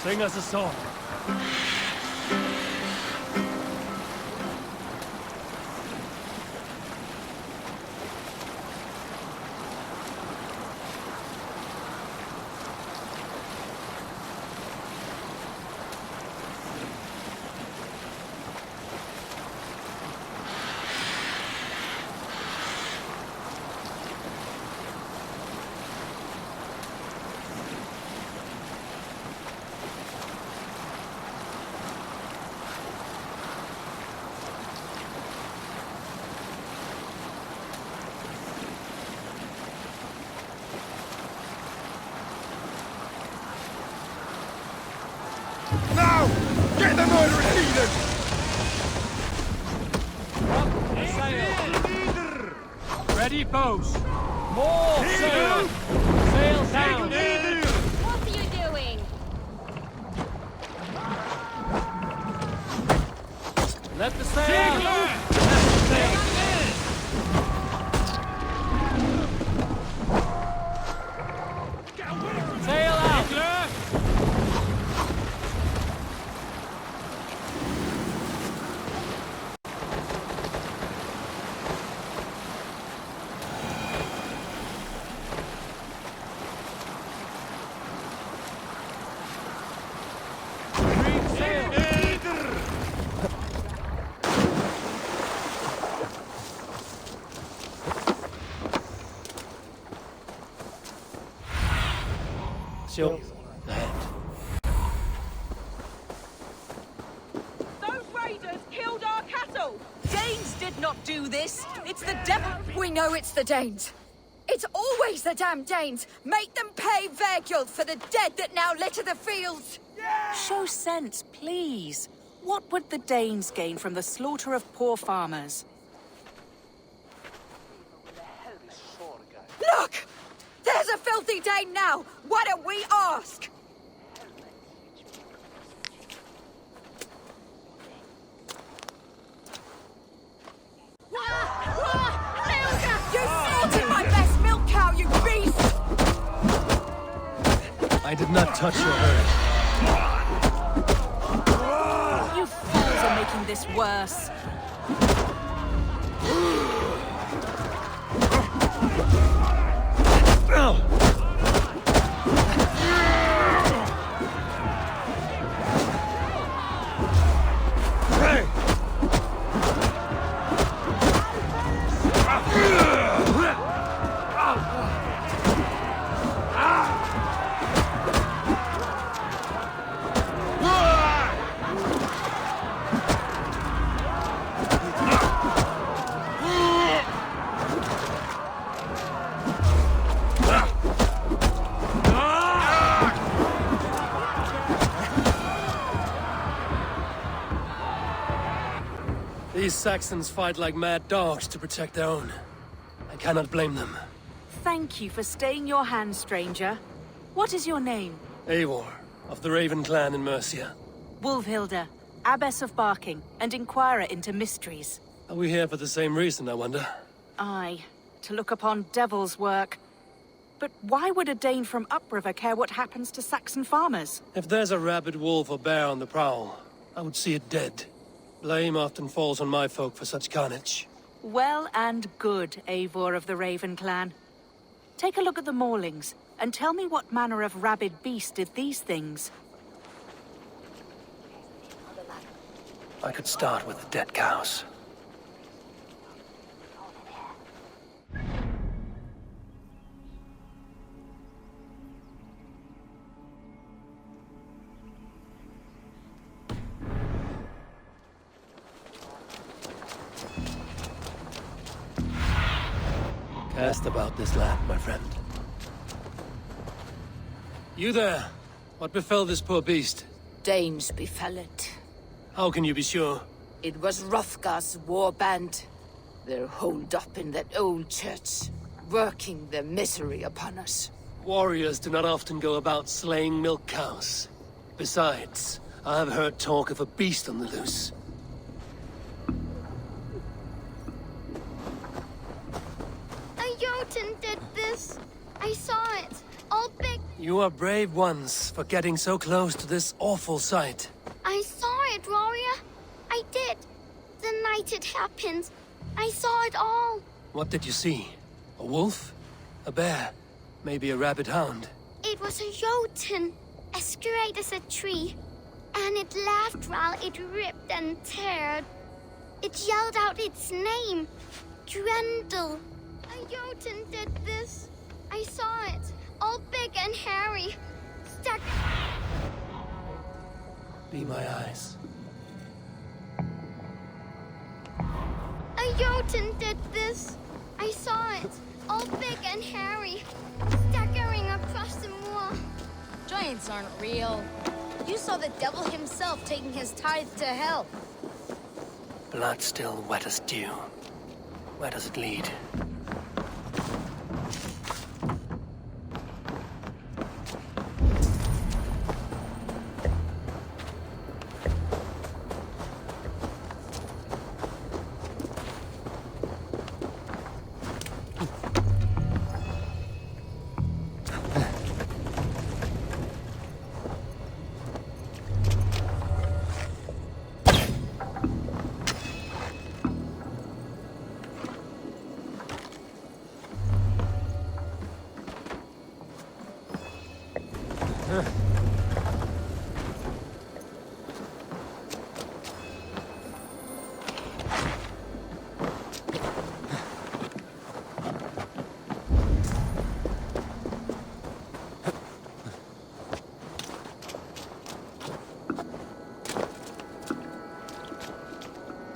Sing us a song. Now! Get the murdering heathen! Sail. Ready, bows. More sail. Sail down. What are you doing? Let the sail out. Let the sail. Sail out. Sure. Those raiders killed our cattle! Danes did not do this! It's the devil! We know it's the Danes. It's always the damn Danes. Make them pay Verguld for the dead that now litter the fields. Show sense, please. What would the Danes gain from the slaughter of poor farmers? Look! There's a filthy Dane now! Why don't we ask? You slaughtered my best milk cow, you beast! I did not touch your herd. You fools are making this worse. These Saxons fight like mad dogs to protect their own. I cannot blame them. Thank you for staying your hand, stranger. What is your name? Eivor, of the Raven clan in Mercia. Wolfhilda, Abbess of Barking, and Inquirer into Mysteries. Are we here for the same reason, I wonder? Aye, to look upon devil's work. But why would a Dane from upriver care what happens to Saxon farmers? If there's a rabid wolf or bear on the prowl, I would see it dead. Blame often falls on my folk for such carnage. Well and good, Eivor of the Raven clan. Take a look at the maulings, and tell me what manner of rabid beast did these things. I could start with the dead cows. Cast about this land, my friend. You there? What befell this poor beast? Danes befell it. How can you be sure? It was Hrothgar's war band. They're holed up in that old church, working their misery upon us. Warriors do not often go about slaying milk cows. Besides, I have heard talk of a beast on the loose. A Jotun did this. I saw it. All big You are brave ones for getting so close to this awful sight. I saw it, warrior. I did. The night it happened. I saw it all. What did you see? A wolf? A bear? Maybe a rabid hound? It was a Jotun, as straight as a tree. And it laughed while it ripped and teared. It yelled out its name. Grendel. A Jotun did this. I saw it. All big and hairy. Stuck. Be my eyes. A Jotun did this. I saw it. All big and hairy. Staggering across the moor. Giants aren't real. You saw the devil himself taking his tithe to hell. Blood still wet as dew. Where does it lead?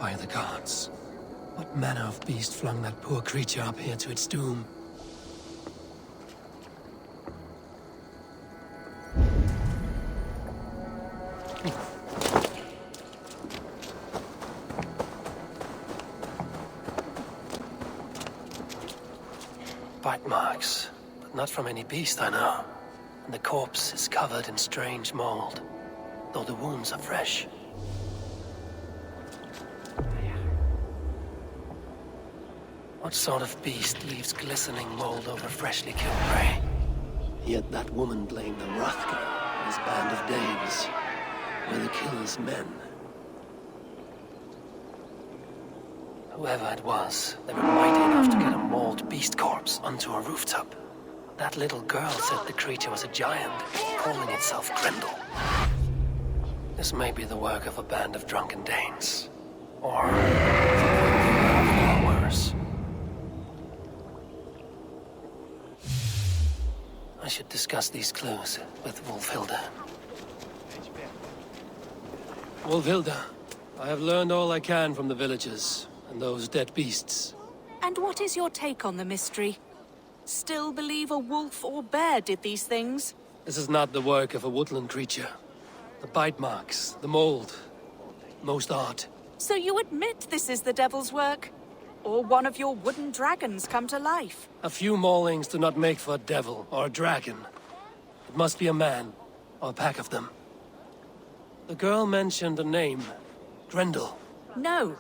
By the gods. What manner of beast flung that poor creature up here to its doom? Bite marks, but not from any beast I know. And the corpse is covered in strange mold, though the wounds are fresh. What sort of beast leaves glistening mold over freshly killed prey? Yet that woman blamed the Hrothgar and his band of Danes were the killer's men. Whoever it was, they were mighty enough to get a mauled beast corpse onto a rooftop. That little girl said the creature was a giant, calling itself Grendel. This may be the work of a band of drunken Danes. Or worse. I should discuss these clues with Wolfhilda. Wolfhilda, I have learned all I can from the villagers and those dead beasts. And what is your take on the mystery? Still believe a wolf or bear did these things? This is not the work of a woodland creature. The bite marks, the mold, most art. So you admit this is the devil's work? Or one of your wooden dragons come to life? A few maulings do not make for a devil or a dragon. It must be a man, or a pack of them. The girl mentioned a name, Grendel. No.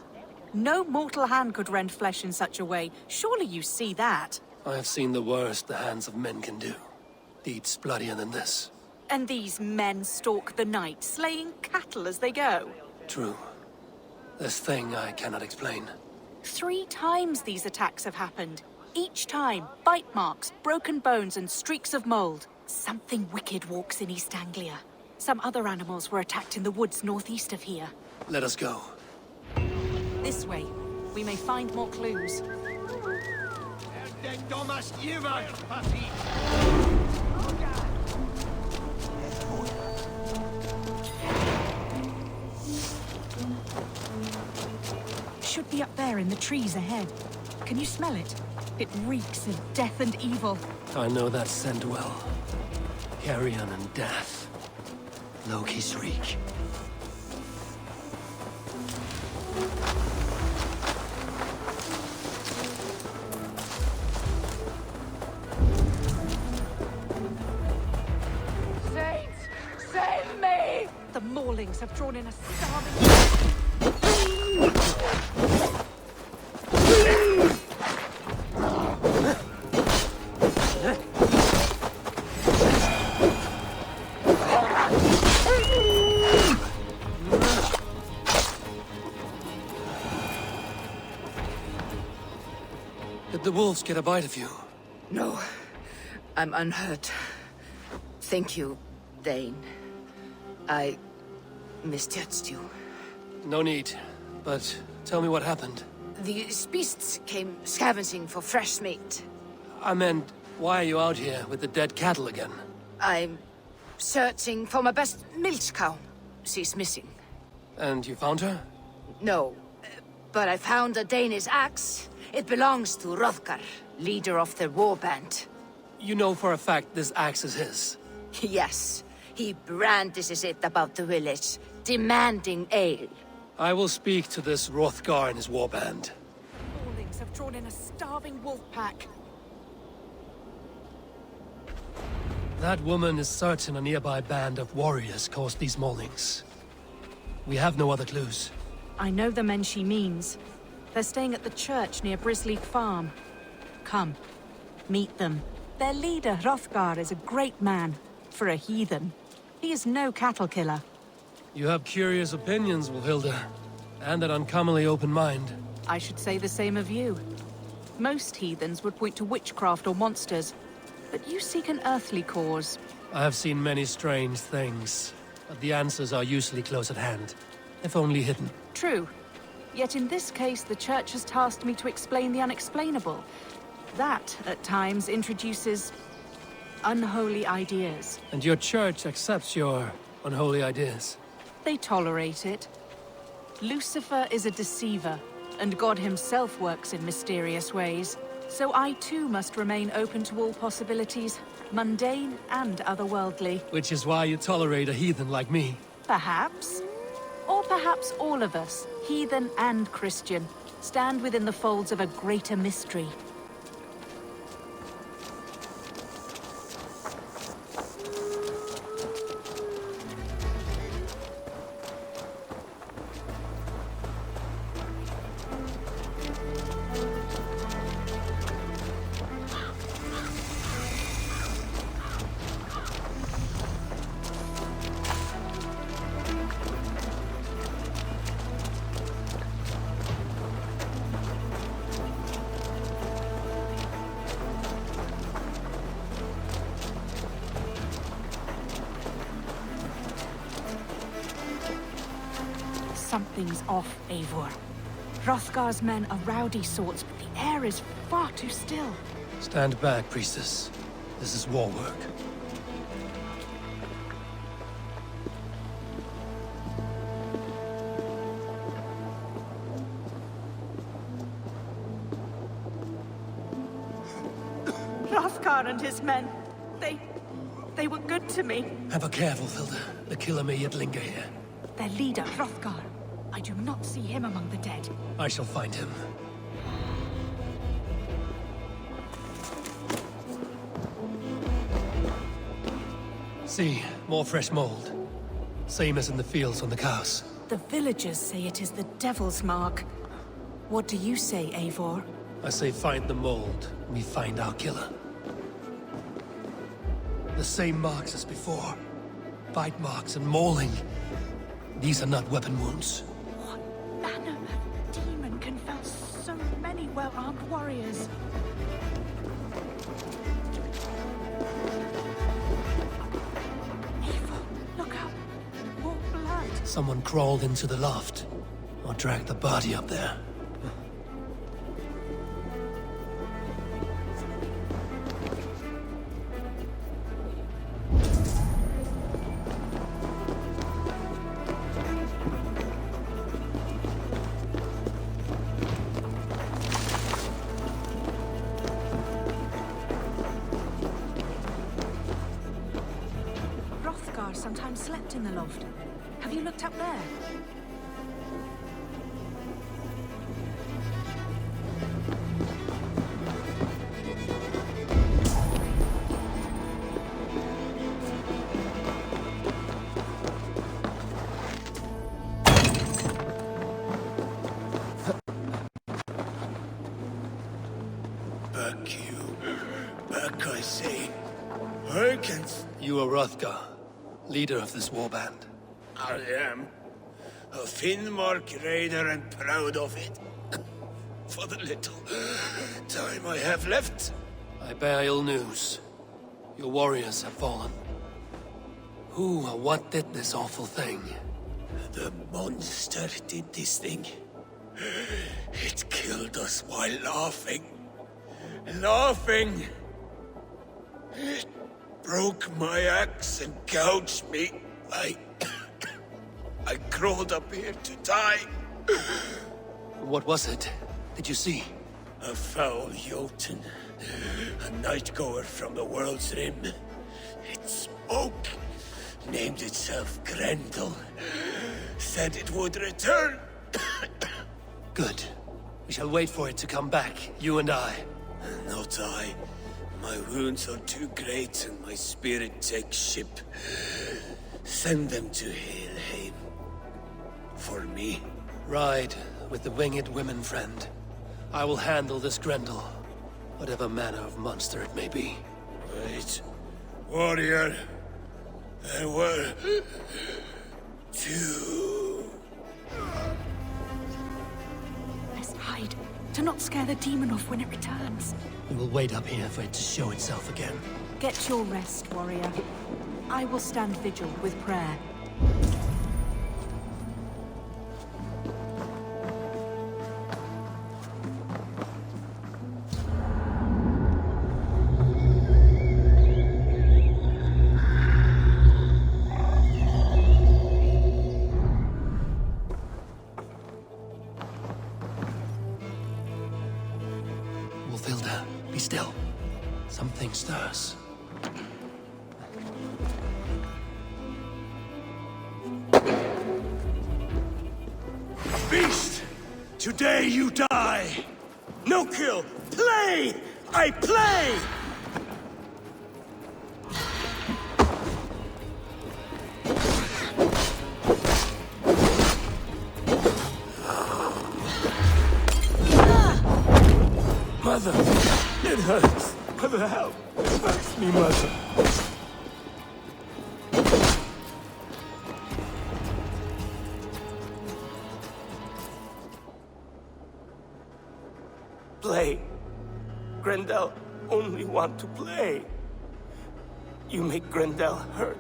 No mortal hand could rend flesh in such a way. Surely you see that. I have seen the worst the hands of men can do. Deeds bloodier than this. And these men stalk the night, slaying cattle as they go. True. This thing I cannot explain. 3 times these attacks have happened. Each time, bite marks, broken bones, and streaks of mold. Something wicked walks in East Anglia. Some other animals were attacked in the woods northeast of here. Let us go. This way. We may find more clues. Should be up there in the trees ahead. Can you smell it? It reeks of death and evil. I know that scent well. Carrion and death. Loki's reek. Saints, save me! The maulings have drawn in a starving... wolves get a bite of you? No, I'm unhurt. Thank you, Dane. I misjudged you. No need. But tell me what happened. These beasts came scavenging for fresh meat. I meant, why are you out here with the dead cattle again? I'm searching for my best milch cow. She's missing. And you found her? No, but I found a Danish axe. It belongs to Hrothgar, leader of the war band. You know for a fact this axe is his. Yes, he brandishes it about the village, demanding ale. I will speak to this Hrothgar and his warband. Warlings have drawn in a starving wolf pack. That woman is certain a nearby band of warriors caused these maulings. We have no other clues. I know the men she means. They're staying at the church near Brisleaf Farm. Come, meet them. Their leader, Hrothgar, is a great man. For a heathen. He is no cattle killer. You have curious opinions, Wolfhilda. And an uncommonly open mind. I should say the same of you. Most heathens would point to witchcraft or monsters. But you seek an earthly cause. I have seen many strange things. But the answers are usually close at hand. If only hidden. True. Yet in this case, the Church has tasked me to explain the unexplainable. That, at times, introduces unholy ideas. And your church accepts your unholy ideas? They tolerate it. Lucifer is a deceiver, and God himself works in mysterious ways. So I too must remain open to all possibilities, mundane and otherworldly. Which is why you tolerate a heathen like me. Perhaps. Or perhaps all of us, heathen and Christian, stand within the folds of a greater mystery. Something's off, Eivor. Hrothgar's men are rowdy sorts, but the air is far too still. Stand back, priestess. This is war work. Hrothgar and his men, they were good to me. Have a careful, Hilda. The killer may yet linger here. Their leader, Hrothgar. I do not see him among the dead. I shall find him. See, more fresh mold. Same as in the fields on the cows. The villagers say it is the Devil's Mark. What do you say, Eivor? I say find the mold, we find our killer. The same marks as before. Bite marks and mauling. These are not weapon wounds. What manner of demon can fell so many well-armed warriors? Eivor, look out! More blood! Someone crawled into the loft. Or dragged the body up there. Hrothgar sometimes slept in the loft. Have you looked up there? Back, I say. Harkens. You are Hrothgar, leader of this warband. I am. A Finnmark raider and proud of it. for the little time I have left. I bear ill news. Your warriors have fallen. Who or what did this awful thing? The monster did this thing. It killed us while laughing. Laughing! It broke my axe and gouged me. I crawled up here to die. What was it? Did you see? A foul Jotun. A night-goer from the world's rim. It spoke. Named itself Grendel. Said it would return. Good. We shall wait for it to come back, you and I. Not I. My wounds are too great and my spirit takes ship. Send them to Helheim. For me. Ride with the winged women, friend. I will handle this Grendel, whatever manner of monster it may be. Wait. Warrior. There were... two... Let's hide, to not scare the demon off when it returns. We will wait up here for it to show itself again. Get your rest, warrior. I will stand vigil with prayer. Wolfilda, be still. Something stirs. Beast! Today you die! No kill! Play! I play! Mother! It hurts! Mother, help! It hurts me, Mother! Play. Grendel only want to play. You make Grendel hurt.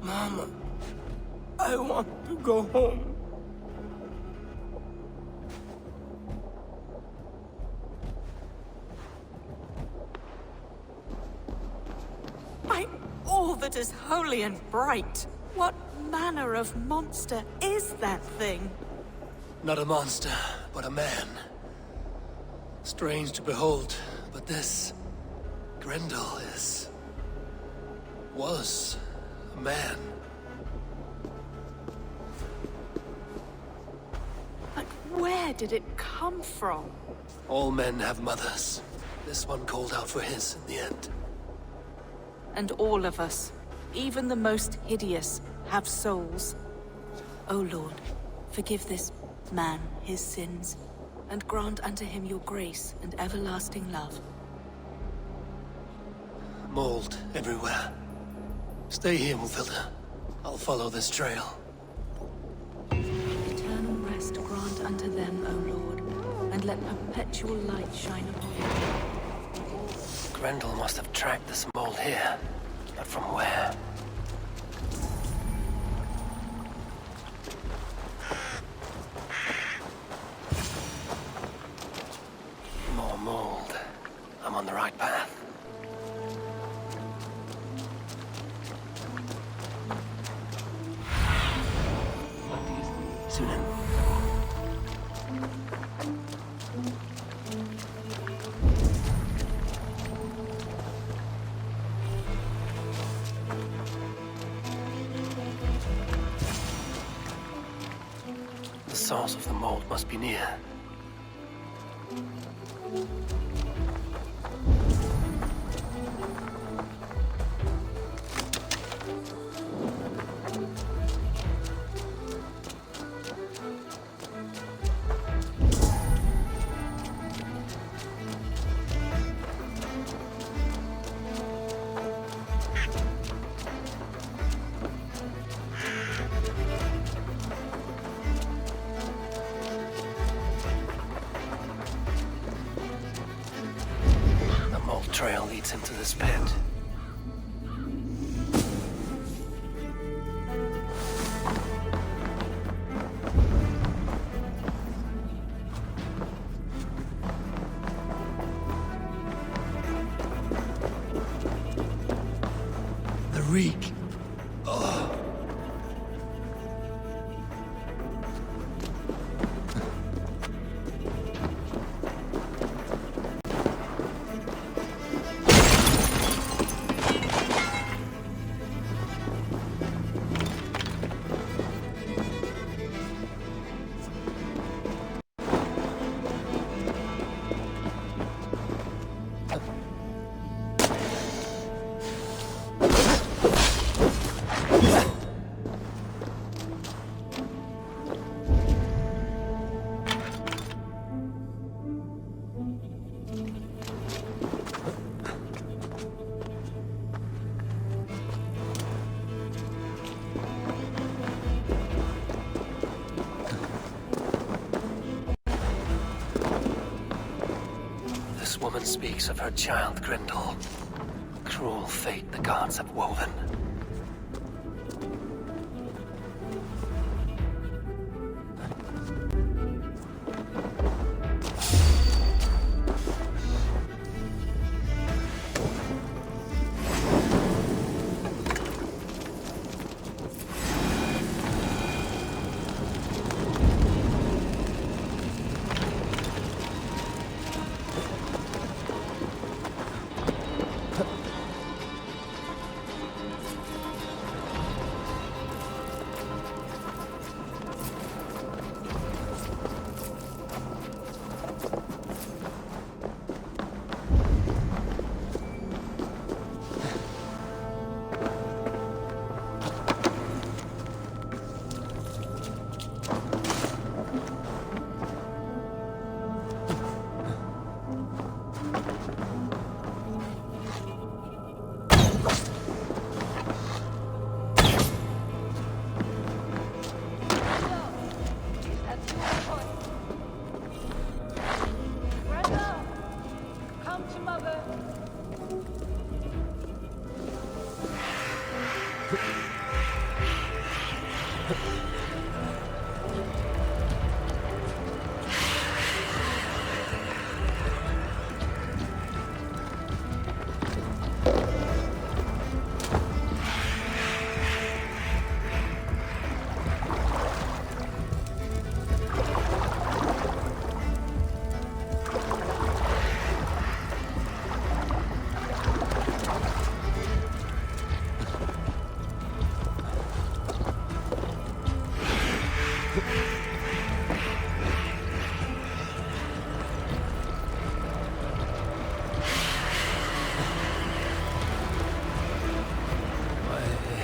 Mama, I want to go home. By all that is holy and bright, what manner of monster is that thing? Not a monster, but a man. Strange to behold, but this... Grendel was a man. But where did it come from? All men have mothers. This one called out for his in the end. And all of us, even the most hideous, have souls. O Lord, forgive this man his sins, and grant unto him your grace and everlasting love. Mold everywhere. Stay here, Wolfilda. I'll follow this trail. Eternal rest grant unto them, O Lord, and let perpetual light shine upon them. Grendel must have tracked this mold here, but from where? More mold. I'm on the right path. Soon in. The source of the mold must be near. trail leads into this pit. The reek. This woman speaks of her child Grendel. Cruel fate the gods have woven.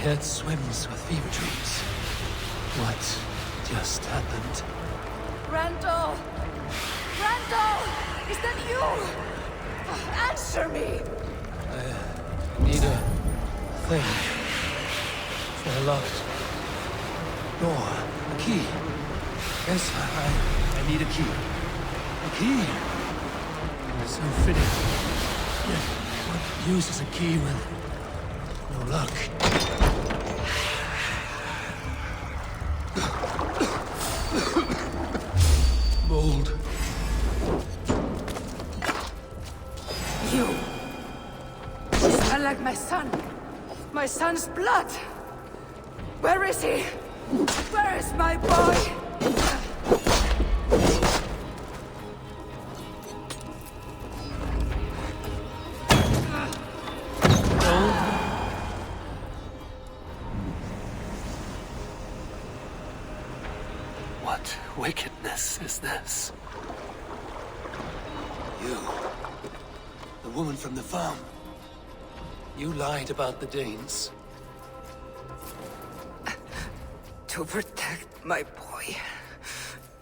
Head swims with fever dreams. What just happened? Randall! Randall! Is that you? Answer me! I need a thing. For a locked door. A key. Yes, I need a key. A key! So fitting. Yet, what use is a key with no luck? Mold. You smell like my son. My son's blood. Where is he? Where is my boy? What wickedness is this? You, the woman from the farm. You lied about the Danes. To protect my boy.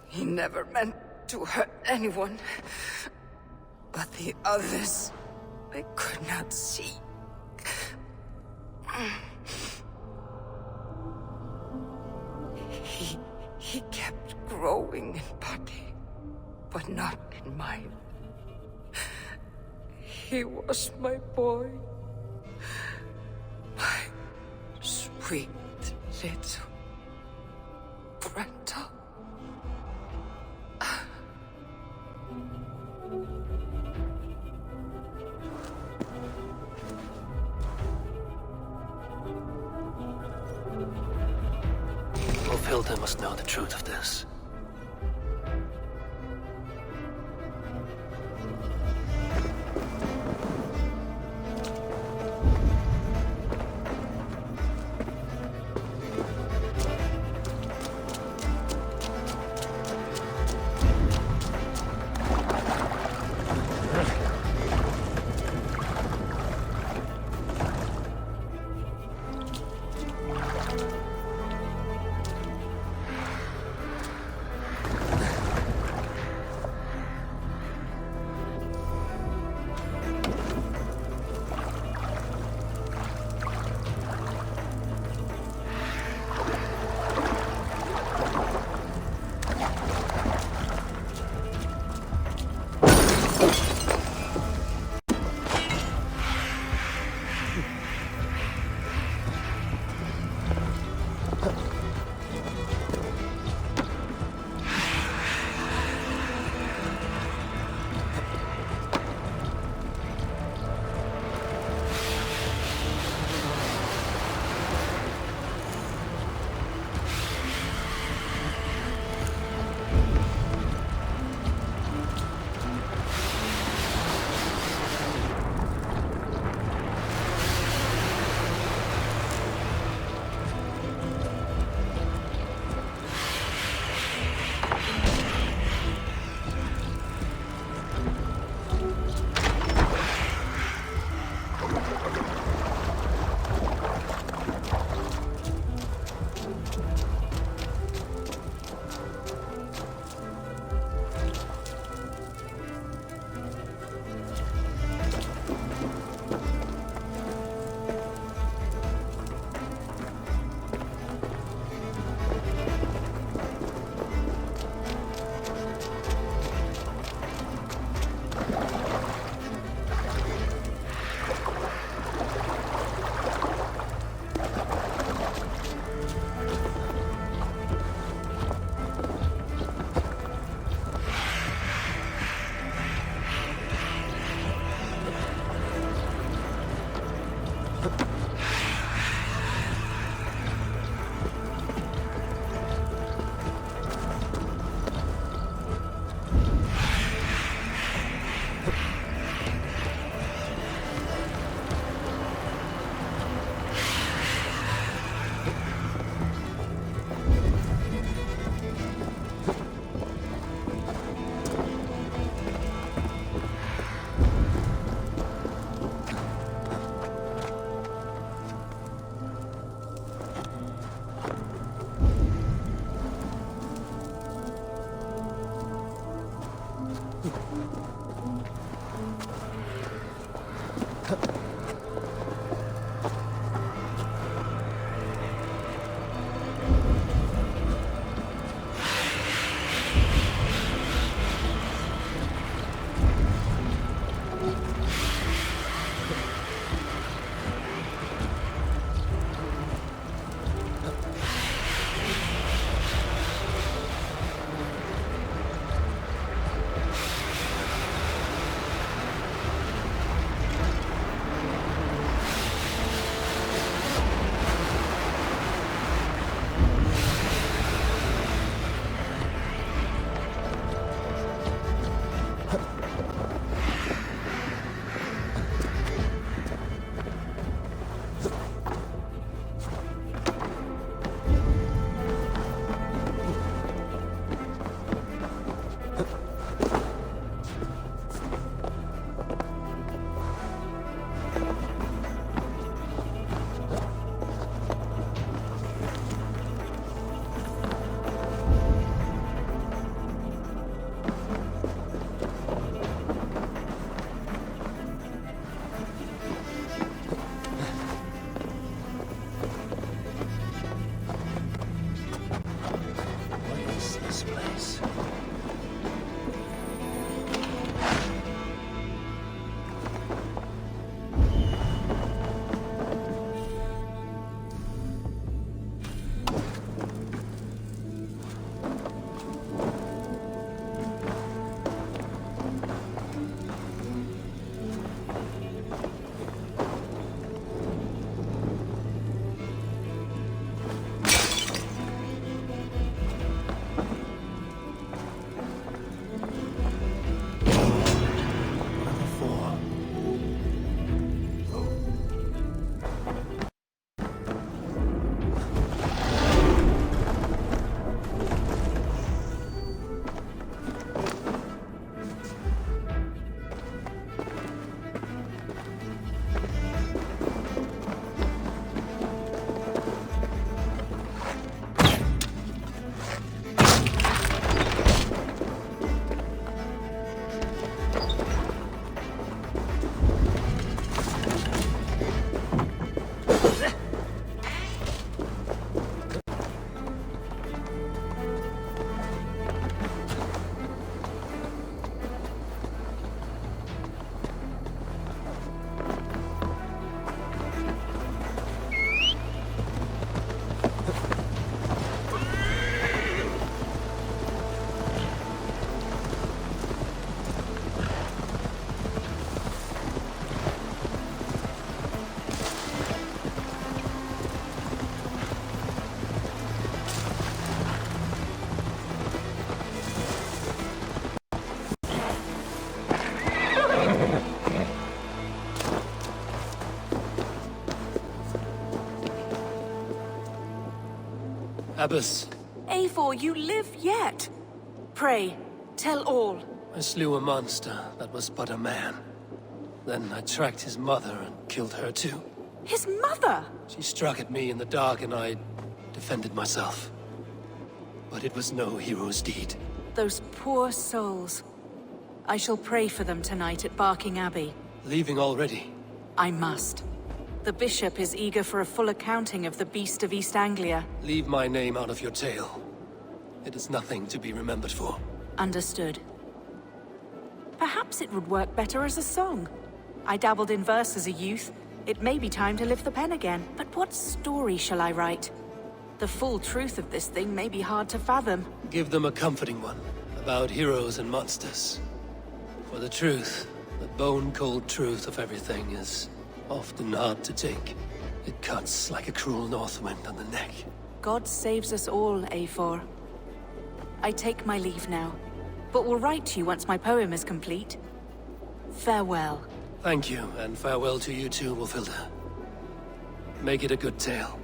He never meant to hurt anyone. But the others, I could not see. He kept growing in body, but not in mind. He was my boy. My sweet little Grendel. Hilda must know the truth of this. place. Abbess, Eivor, you live yet. Pray, tell all. I slew a monster that was but a man. Then I tracked his mother and killed her too. His mother? She struck at me in the dark and I defended myself. But it was no hero's deed. Those poor souls. I shall pray for them tonight at Barking Abbey. Leaving already? I must. The bishop is eager for a full accounting of the Beast of East Anglia. Leave my name out of your tale. It is nothing to be remembered for. Understood. Perhaps it would work better as a song. I dabbled in verse as a youth. It may be time to lift the pen again. But what story shall I write? The full truth of this thing may be hard to fathom. Give them a comforting one, about heroes and monsters. For the truth, the bone-cold truth of everything is often hard to take. It cuts like a cruel north wind on the neck. God saves us all, Eivor. I take my leave now, but will write to you once my poem is complete. Farewell. Thank you, and farewell to you too, Wolfilda. Make it a good tale.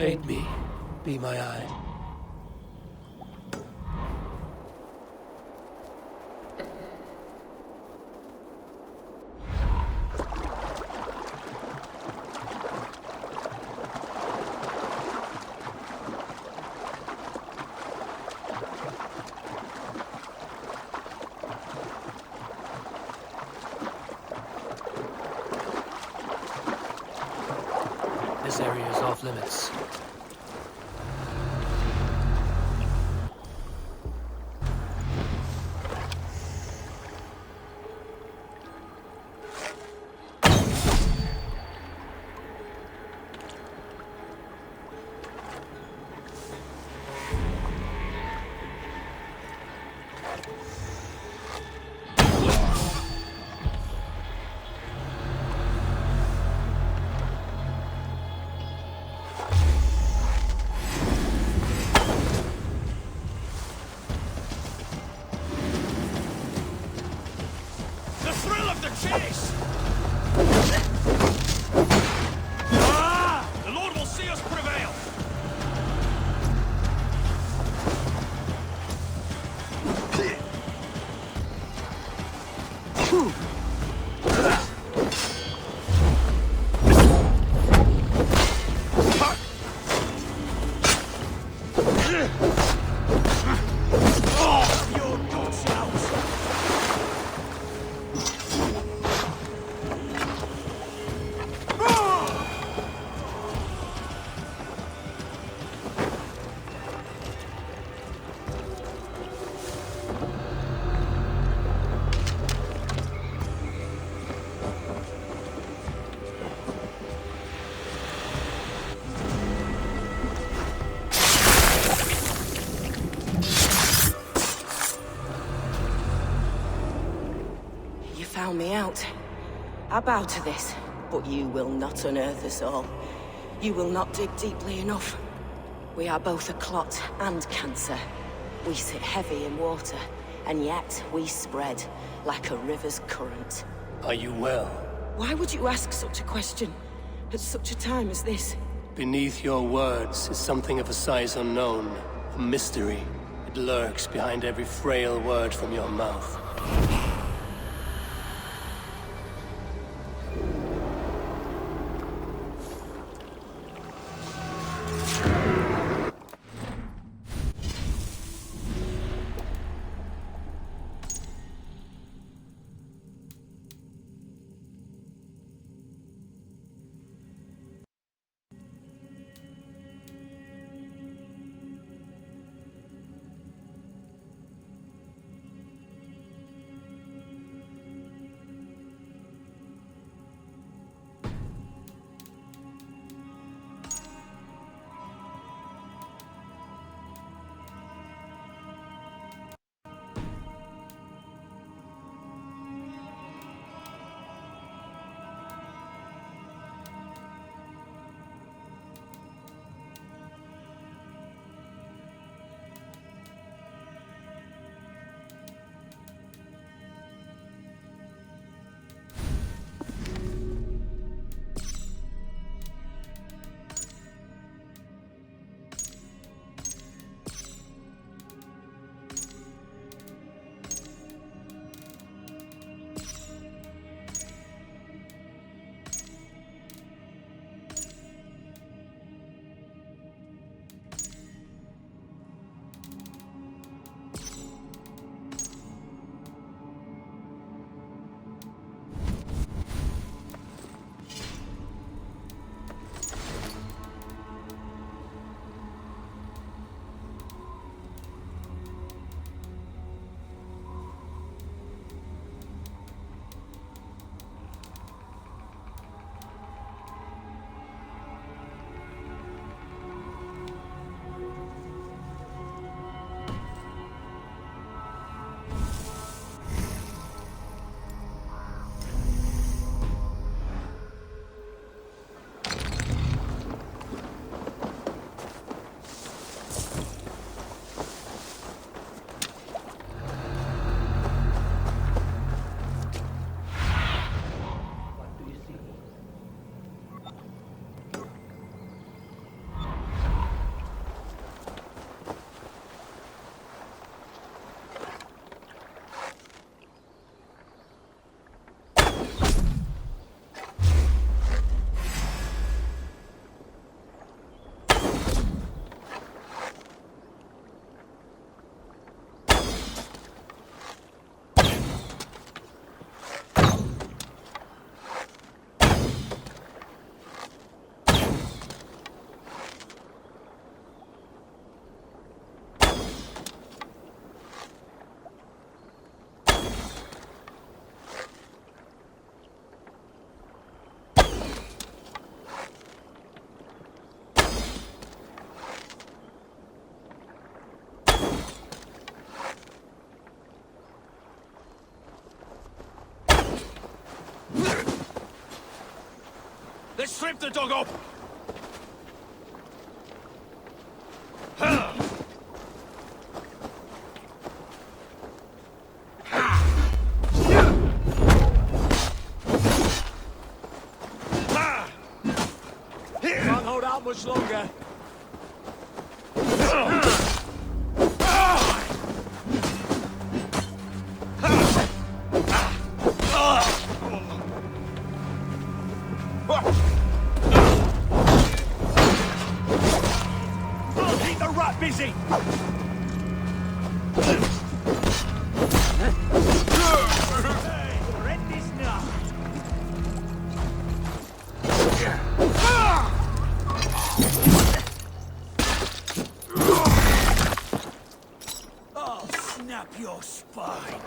Aid me, be my eye. This area is off limits. Found me out. I bow to this, but you will not unearth us all. You will not dig deeply enough. We are both a clot and cancer. We sit heavy in water, and yet we spread like a river's current. Are you well? Why would you ask such a question at such a time as this? Beneath your words is something of a size unknown, a mystery. It lurks behind every frail word from your mouth. Let's strip the dog off! Can't hold out much longer. Keep the rat busy! Oh, snap your spine.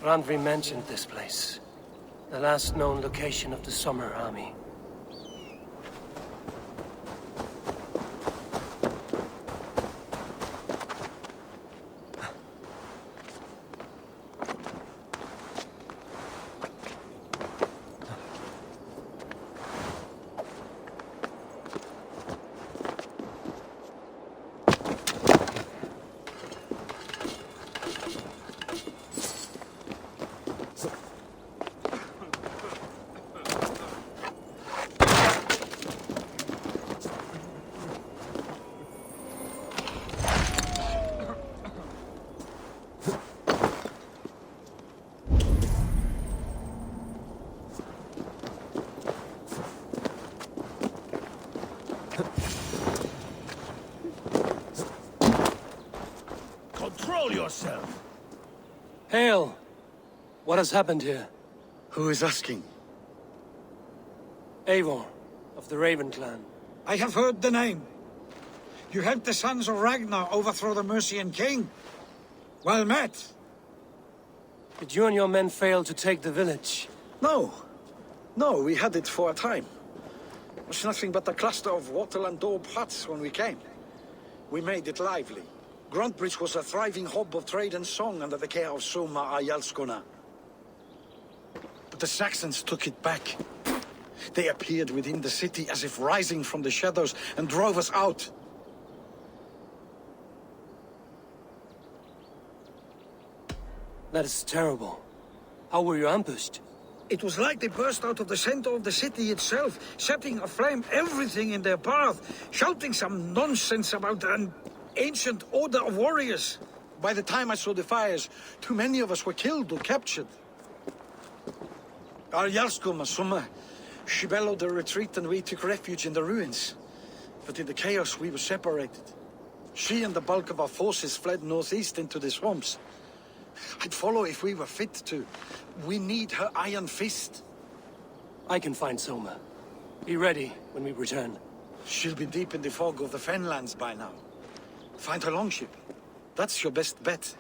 Randvi mentioned this place. The last known location of the Summer Army. Control yourself! Hail! What has happened here? Who is asking? Eivor, of the Raven clan. I have heard the name. You helped the sons of Ragnar overthrow the Mercian king. Well met. Did you and your men fail to take the village? No. No, we had it for a time. It was nothing but a cluster of wattle and daub huts when we came. We made it lively. Gruntbridge was a thriving hub of trade and song under the care of Soma Ayalskona. But the Saxons took it back. They appeared within the city as if rising from the shadows and drove us out. That is terrible. How were you ambushed? It was like they burst out of the center of the city itself, setting aflame everything in their path, shouting some nonsense about an ancient order of warriors. By the time I saw the fires, too many of us were killed or captured. Our Jarlskoma, Summa, she bellowed a retreat and we took refuge in the ruins. But in the chaos we were separated. She and the bulk of our forces fled northeast into the swamps. I'd follow if we were fit to. We need her iron fist. I can find Soma. Be ready when we return. She'll be deep in the fog of the Fenlands by now. Find her longship. That's your best bet.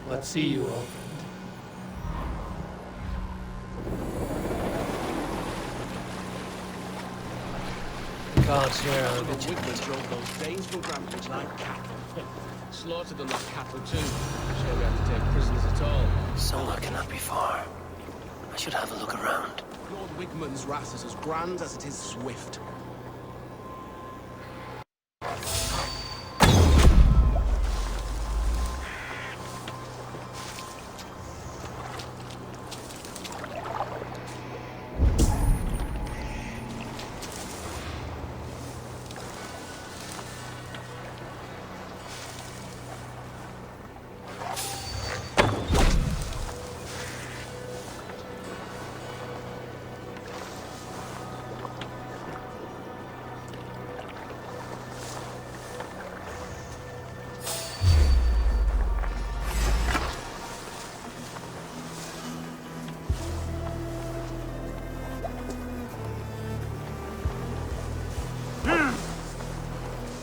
What see you, old friend? The gods here are a bit Wigman drove those Danes from Grandbridge like cattle. Slaughtered them like cattle too. Sure we have to take prisoners at all. Soma cannot be far. I should have a look around. Lord Wigman's wrath is as grand as it is swift.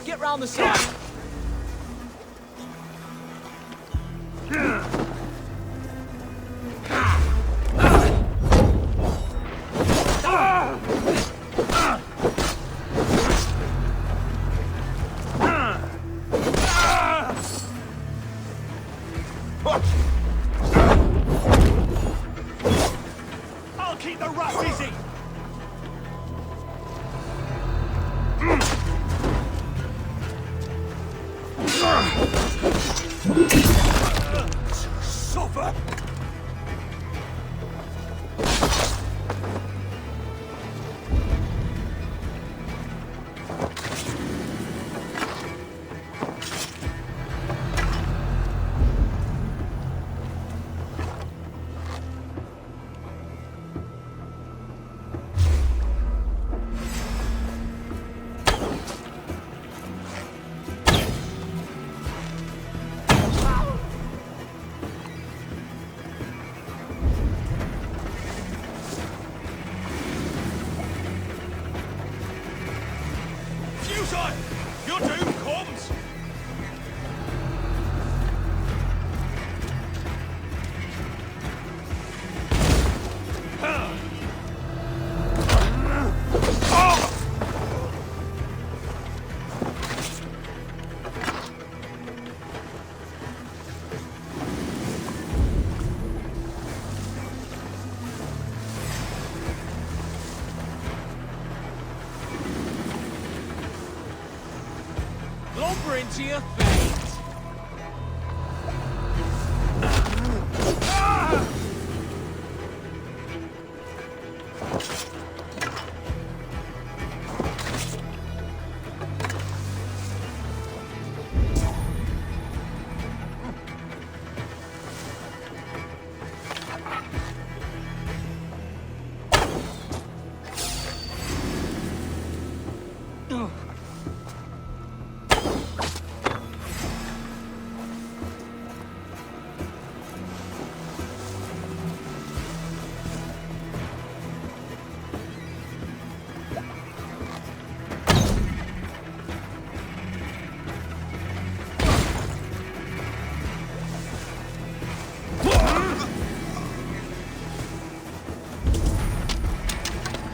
Get round the side. I'll keep the rats easy! Son, your doom comes! Lumber into your fate!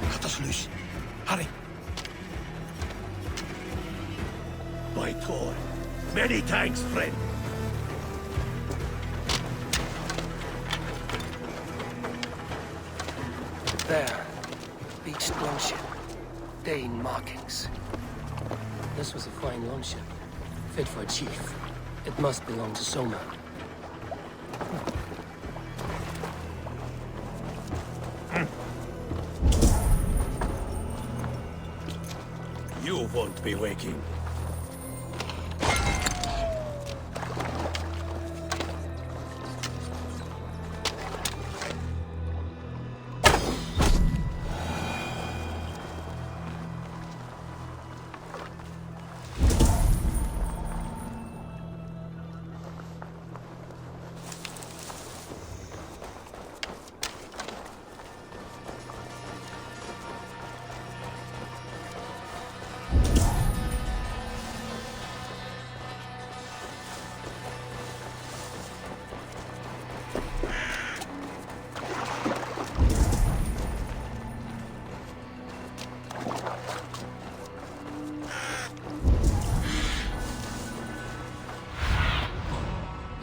Cut us loose. Hurry. By Thor. Many thanks, friend. There. Beached longship. Dane markings. This was a fine longship. Fit for a chief. It must belong to Soma. You won't be waking.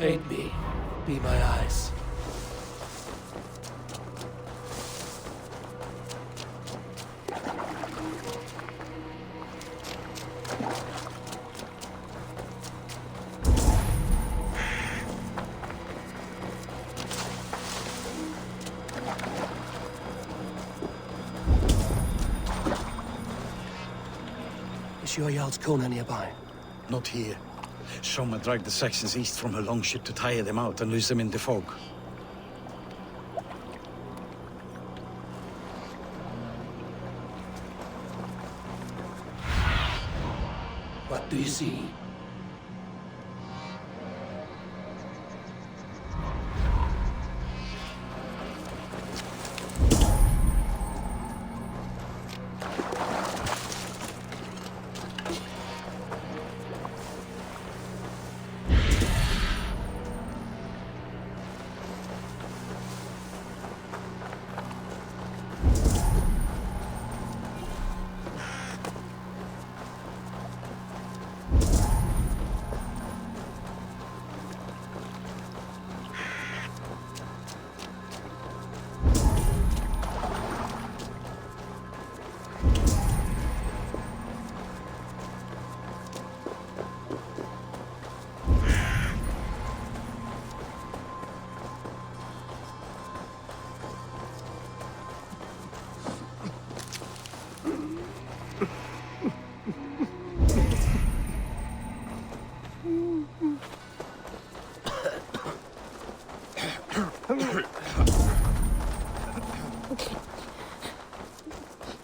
Aid me. Be my eyes. Is sure Jarl's Kona nearby? Not here. Soma dragged the Saxons east from her longship to tire them out and lose them in the fog. What do you see?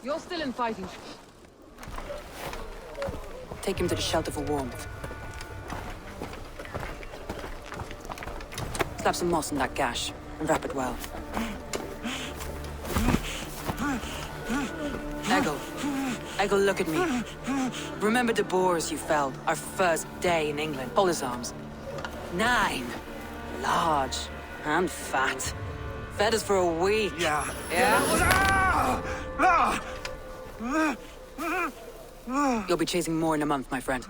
You're still in fighting. Take him to the shelter for warmth. Slap some moss in that gash, and wrap it well. Eggle, look at me. Remember the boars you felled, our first day in England? Hold his arms. 9. Large. And fat. Fed us for a week. Yeah. You'll be chasing more in a month, my friend.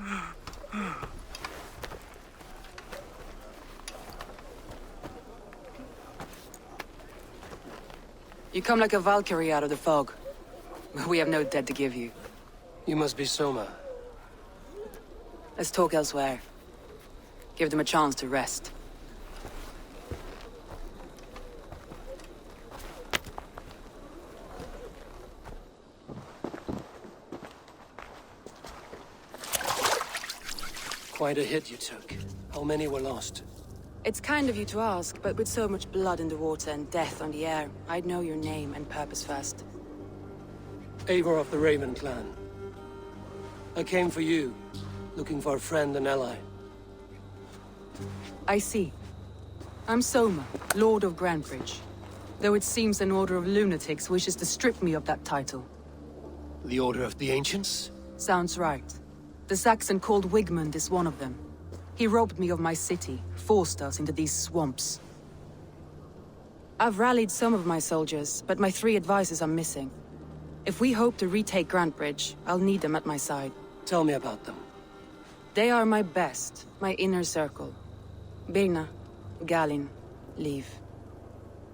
You come like a Valkyrie out of the fog. We have no dead to give you. You must be Soma. Let's talk elsewhere. Give them a chance to rest. Quite a hit you took. How many were lost? It's kind of you to ask, but with so much blood in the water and death on the air, I'd know your name and purpose first. Eivor of the Raven clan. I came for you, looking for a friend and ally. I see. I'm Soma, Lord of Grandbridge. Though it seems an order of lunatics wishes to strip me of that title. The Order of the Ancients? Sounds right. The Saxon called Wigmund is one of them. He robbed me of my city, forced us into these swamps. I've rallied some of my soldiers, but my 3 advisors are missing. If we hope to retake Grantbridge, I'll need them at my side. Tell me about them. They are my best, my inner circle. Birna, Galin, Liv.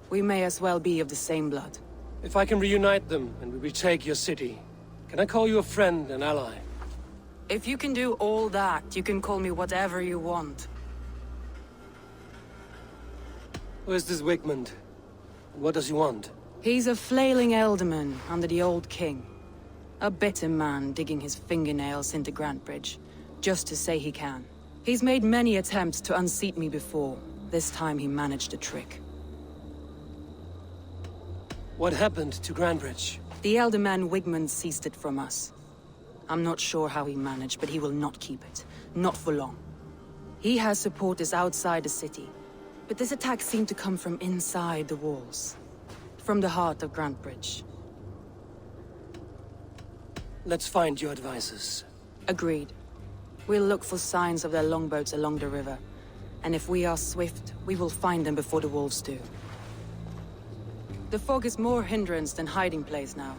We may as well be of the same blood. If I can reunite them and we retake your city, can I call you a friend and ally? If you can do all that, you can call me whatever you want. Who is this Wigmund? What does he want? He's a flailing elderman under the old king. A bitter man digging his fingernails into Grantbridge, just to say he can. He's made many attempts to unseat me before. This time he managed a trick. What happened to Grantbridge? The elderman Wigmund seized it from us. I'm not sure how he managed, but he will not keep it. Not for long. He has supporters outside the city, but this attack seemed to come from inside the walls. From the heart of Grantbridge. Let's find your advisors. Agreed. We'll look for signs of their longboats along the river. And if we are swift, we will find them before the wolves do. The fog is more hindrance than hiding place now.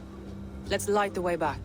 Let's light the way back.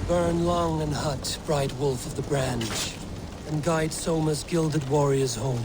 Burn long and hot, bright wolf of the branch, and guide Soma's gilded warriors home.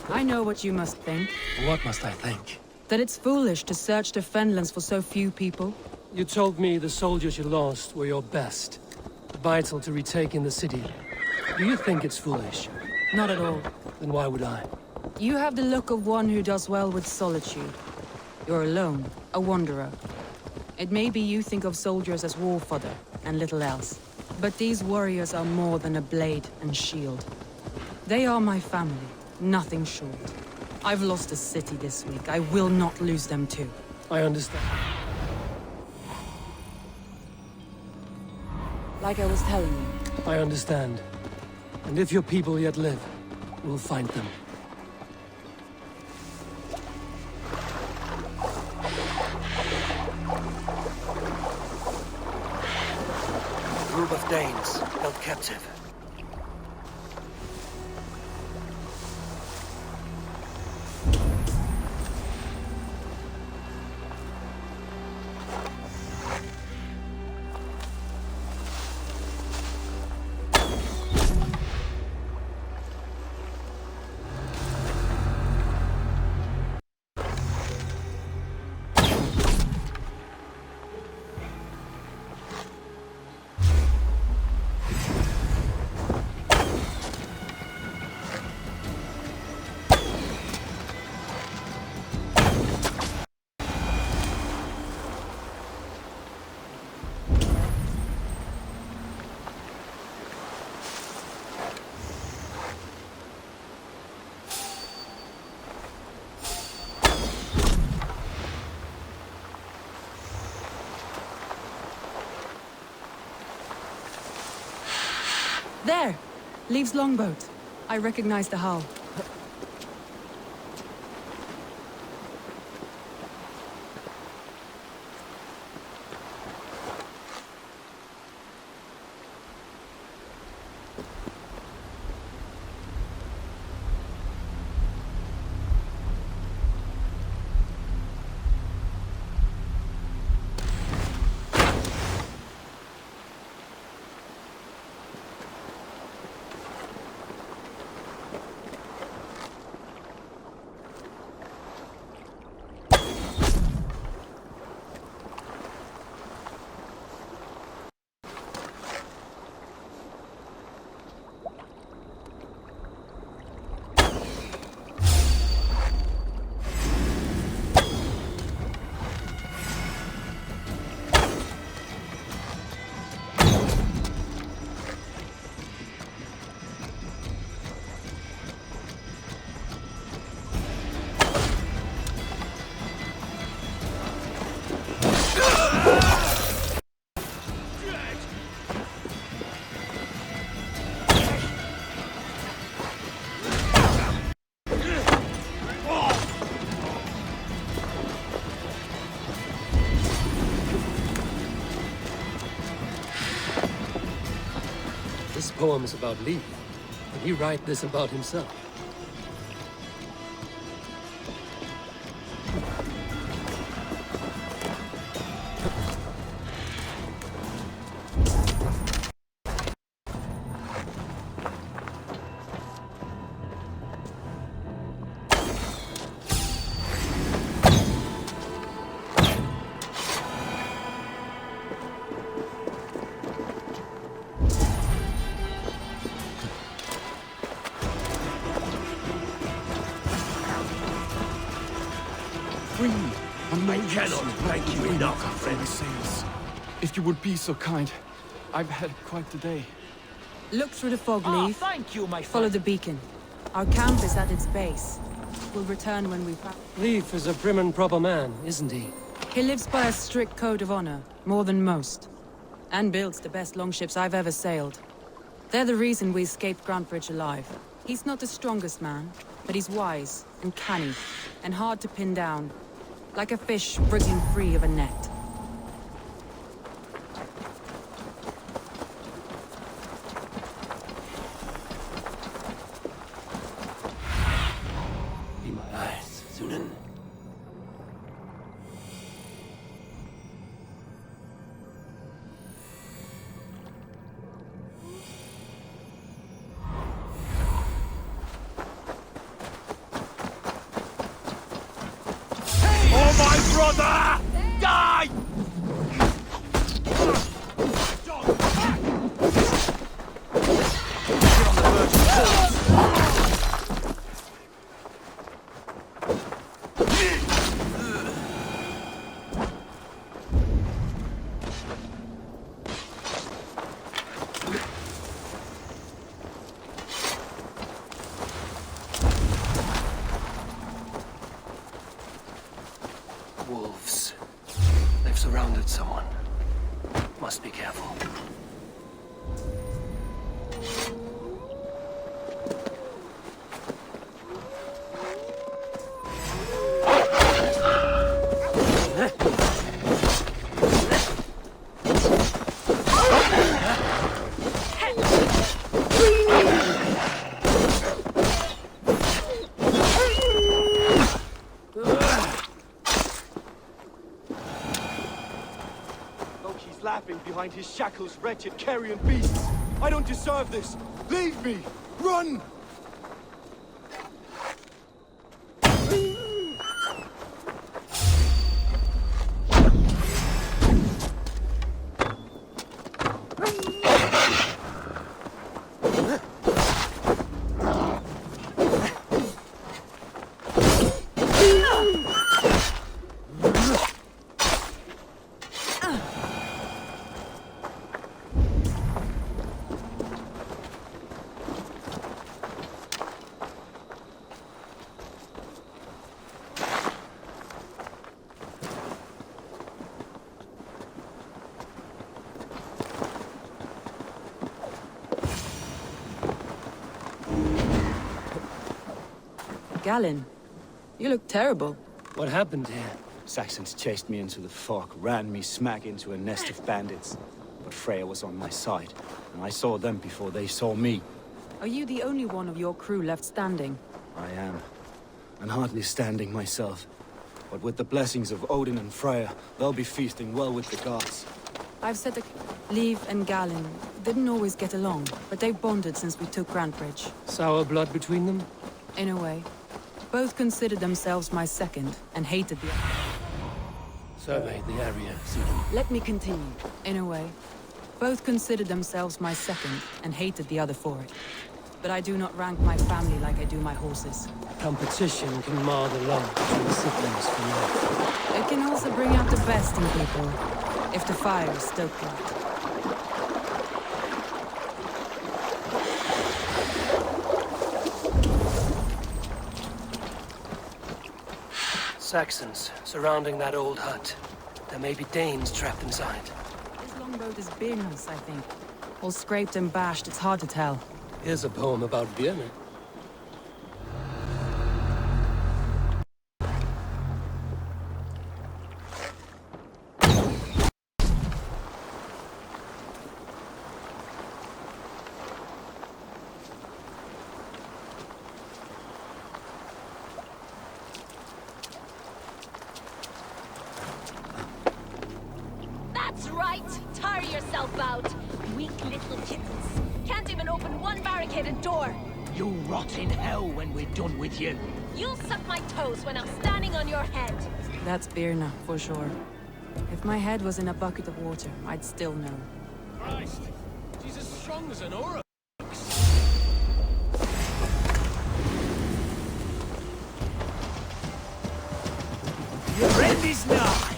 I know what you must think. What must I think? That it's foolish to search the Fenlands for so few people. You told me the soldiers you lost were your best. Vital to retaking the city. Do you think it's foolish? Not at all. Then why would I? You have the look of one who does well with solitude. You're alone, a wanderer. It may be you think of soldiers as war fodder, and little else. But these warriors are more than a blade and shield. They are my family, nothing short. I've lost a city this week. I will not lose them too. I understand. Like I was telling you. I understand. And if your people yet live, we'll find them. A group of Danes held captive. There! Leaves longboat. I recognize the hull. This poem is about Lee. Did he write this about himself? I cannot thank you enough, friends. If you would be so kind. I've had quite the day. Look through the fog, Leaf. Thank you, my Follow the beacon. Our camp is at its base. We'll return when we've... Leif is a prim and proper man, isn't he? He lives by a strict code of honor, more than most. And builds the best longships I've ever sailed. They're the reason we escaped Grantebridge alive. He's not the strongest man, but he's wise and canny, and hard to pin down. Like a fish wriggling free of a net. Be my eyes, Sunan. Oh, my brother! Die! Wolves. They've surrounded someone. Must be careful. Behind his shackles, wretched carrion beasts. I don't deserve this. Leave me! Run! Galen, you look terrible. What happened here? Saxons chased me into the fog, ran me smack into a nest of bandits. But Freya was on my side, and I saw them before they saw me. Are you the only one of your crew left standing? I am. And hardly standing myself. But with the blessings of Odin and Freya, they'll be feasting well with the gods. I've said that Liv and Galen didn't always get along, but they've bonded since we took Grantbridge. Sour blood between them? In a way. Both considered themselves my second, and hated the other. Surveyed the area, see them. Let me continue. In a way. Both considered themselves my second, and hated the other for it. But I do not rank my family like I do my horses. Competition can mar the love between siblings for life. It can also bring out the best in people, if the fire is stoked right. Saxons surrounding that old hut. There may be Danes trapped inside. This longboat is Birna's, I think. All scraped and bashed, it's hard to tell. Here's a poem about Birna. That's right! Tire yourself out! Weak little kittens. Can't even open one barricaded door! You'll rot in hell when we're done with you. You'll suck my toes when I'm standing on your head! That's Birna, for sure. If my head was in a bucket of water, I'd still know. Christ! She's as strong as an oryx. Your end is nigh!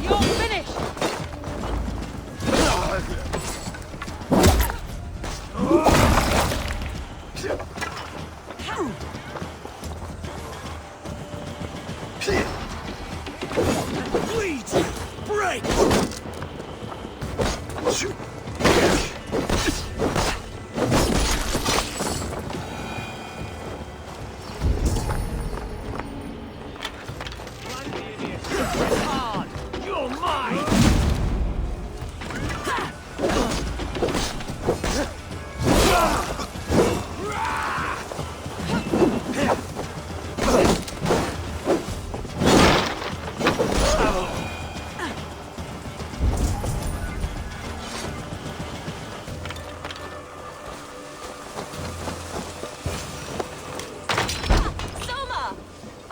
You're finished! Bleed! Break! You're mine!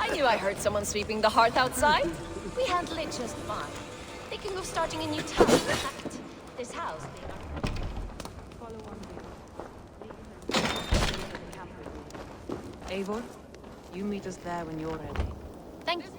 I knew I heard someone sweeping the hearth outside. We handle it just fine. Thinking of starting a new town. In fact, this house being Eivor, you meet us there when you're ready. Thank you.